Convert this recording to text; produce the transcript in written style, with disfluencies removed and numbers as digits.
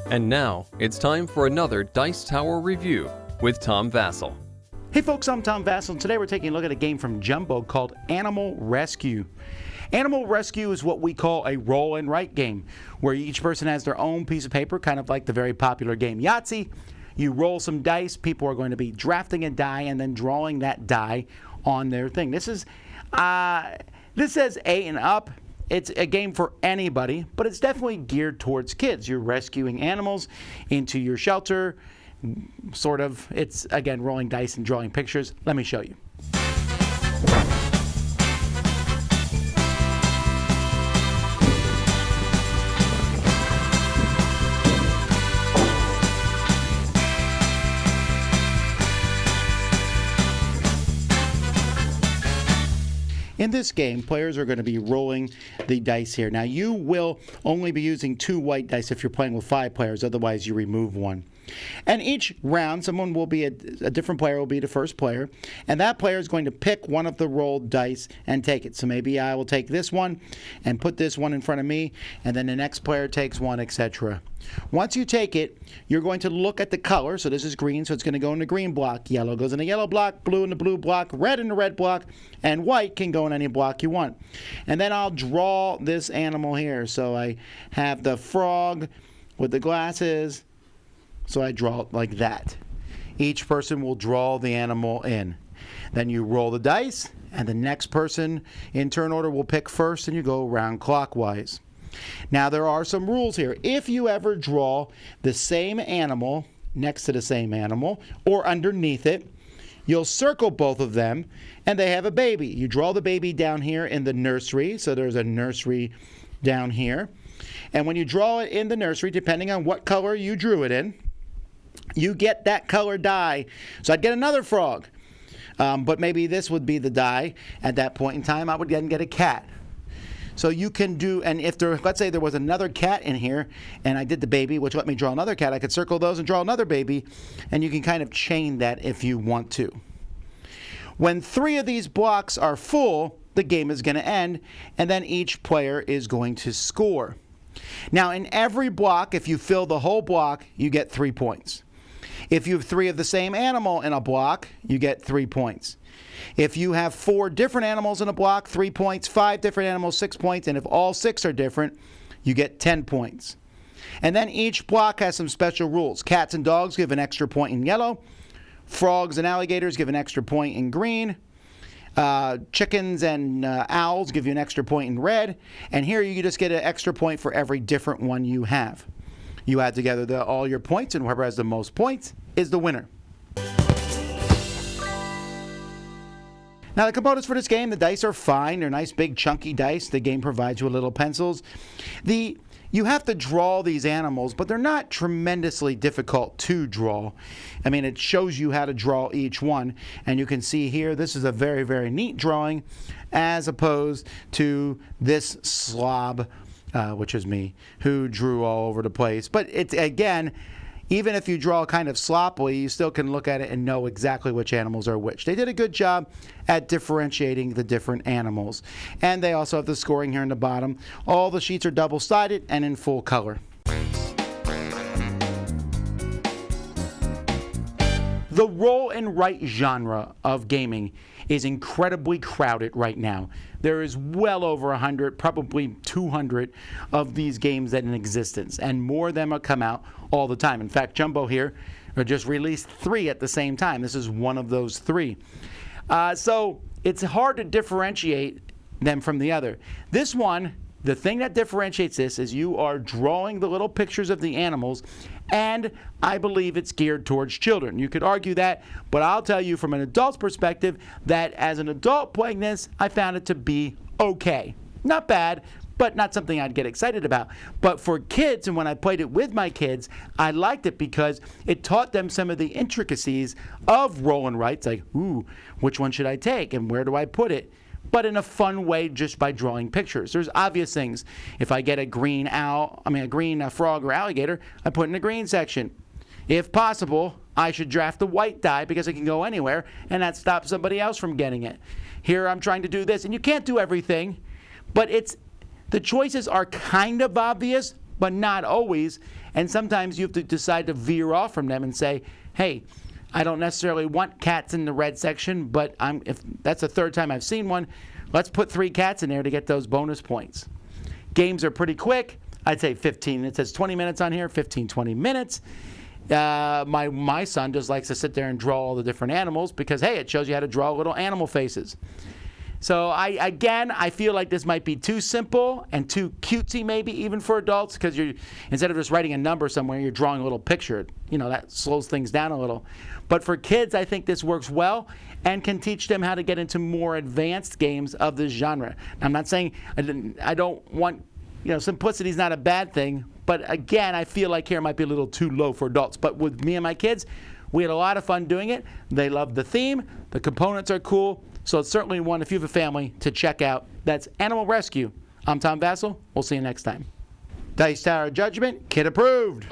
And now, it's time for another Dice Tower review with Tom Vasel. Hey folks, I'm Tom Vasel, and today we're taking a look at a game from Jumbo called Animal Rescue. Animal Rescue is what we call a roll and write game, where each person has their own piece of paper, kind of like the very popular game Yahtzee. You roll some dice, people are going to be drafting a die and then drawing that die on their thing. This says A and up. It's a game for anybody, but it's definitely geared towards kids. You're rescuing animals into your shelter, sort of. It's, again, rolling dice and drawing pictures. Let me show you. In this game, players are going to be rolling the dice here. Now, you will only be using 2 white dice if you're playing with 5 players. Otherwise, you remove 1. And each round, someone will be a different player will be the first player, and that player is going to pick one of the rolled dice and take it. So maybe I will take this one and put this one in front of me, and then the next player takes one, etc. Once you take it, you're going to look at the color. So this is green, so it's going to go in the green block. Yellow goes in the yellow block, blue in the blue block, red in the red block, and white can go in any block you want. And then I'll draw this animal here. So I have the frog with the glasses. So I draw it like that. Each person will draw the animal in. Then you roll the dice, and the next person in turn order will pick first, and you go around clockwise. Now there are some rules here. If you ever draw the same animal next to the same animal or underneath it, you'll circle both of them, and they have a baby. You draw the baby down here in the nursery, so there's a nursery down here. And when you draw it in the nursery, depending on what color you drew it in, you get that color die. So I'd get another frog, but maybe this would be the die at that point in time. I would then get a cat. So you can do, and if there, let's say there was another cat in here, and I did the baby, which let me draw another cat, I could circle those and draw another baby, and you can kind of chain that if you want to. When 3 of these blocks are full, the game is going to end, and then each player is going to score. Now, in every block, if you fill the whole block, you get 3 points. If you have 3 of the same animal in a block, you get 3 points. If you have 4 different animals in a block, 3 points, 5 different animals, 6 points, and if all 6 are different, you get 10 points. And then each block has some special rules. Cats and dogs give an extra point in yellow. Frogs and alligators give an extra point in green. Chickens and owls give you an extra point in red. And here you just get an extra point for every different one you have. You add together all your points, and whoever has the most points is the winner. Now, the components for this game, the dice are fine. They're nice, big, chunky dice. The game provides you with little pencils. You have to draw these animals, but they're not tremendously difficult to draw. I mean, it shows you how to draw each one. And you can see here, this is a very, very neat drawing, as opposed to this slob, which is me, who drew all over the place. But it's, again, even if you draw kind of sloppily, you still can look at it and know exactly which animals are which. They did a good job at differentiating the different animals. And they also have the scoring here in the bottom. All the sheets are double-sided and in full color. The roll and write genre of gaming is incredibly crowded right now. There is well over 100, probably 200 of these games that are in existence, and more of them are come out all the time. In fact, Jumbo here just released 3 at the same time. This is one of those 3. So it's hard to differentiate them from the other. This one, the thing that differentiates this is you are drawing the little pictures of the animals, and I believe it's geared towards children. You could argue that, but I'll tell you from an adult's perspective that as an adult playing this, I found it to be okay. Not bad, but not something I'd get excited about. But for kids, and when I played it with my kids, I liked it because it taught them some of the intricacies of roll and writes, like, ooh, which one should I take and where do I put it? But in a fun way, just by drawing pictures. There's obvious things. If I get a green frog or alligator, I put in the green section. If possible, I should draft the white die because it can go anywhere, and that stops somebody else from getting it. Here I'm trying to do this, and you can't do everything, but the choices are kind of obvious, but not always, And sometimes you have to decide to veer off from them and say, hey, I don't necessarily want cats in the red section, but if that's the third time I've seen one, let's put 3 cats in there to get those bonus points. Games are pretty quick. I'd say 15. It says 20 minutes on here, 15, 20 minutes. My son just likes to sit there and draw all the different animals because, hey, it shows you how to draw little animal faces. So I feel like this might be too simple and too cutesy maybe even for adults, because instead of just writing a number somewhere, you're drawing a little picture. That slows things down a little. But for kids, I think this works well and can teach them how to get into more advanced games of this genre. I'm not saying I don't want, simplicity is not a bad thing, but again, I feel like here it might be a little too low for adults. But with me and my kids, we had a lot of fun doing it. They loved the theme. The components are cool. So it's certainly one, if you have a family, to check out. That's Animal Rescue. I'm Tom Vasel. We'll see you next time. Dice Tower Judgment, kid approved.